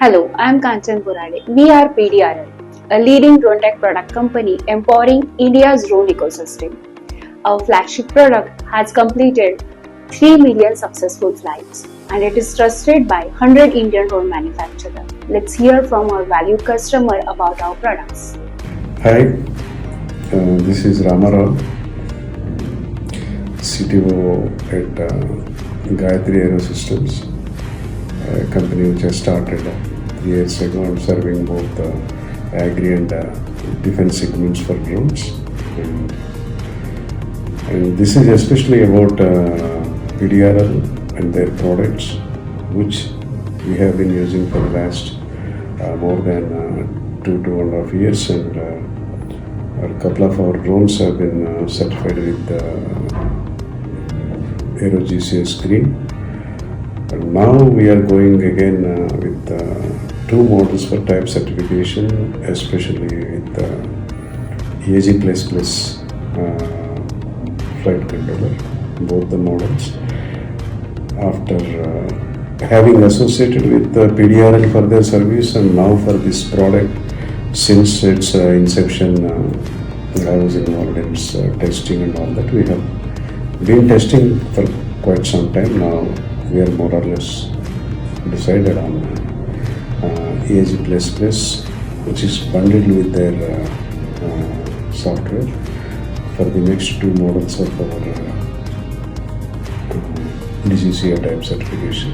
Hello, I am Kanchan Purade. We are PDRL, a leading drone tech product company empowering India's drone ecosystem. Our flagship product has completed 3 million successful flights and it is trusted by 100 Indian drone manufacturers. Let's hear from our valued customer about our products. Hi, this is Rama Rao, CTO at Gayatri Aero Systems, a company which I started 3 years ago. I'm serving both agri and defense segments for drones. And this is especially about PDRL and their products, which we have been using for the last more than 2.5 years, and a couple of our drones have been certified with AeroGCS GREEN. And now we are going again with 2 models for type certification, especially with AG++ flight controller, both the models. After having associated with PDRL for their service, and now for this product, since its inception, I was involved in its testing and all that. We have been testing for quite some time now. We are more or less decided on AG++, which is bundled with their software for the next 2 models of our DGCA type certification.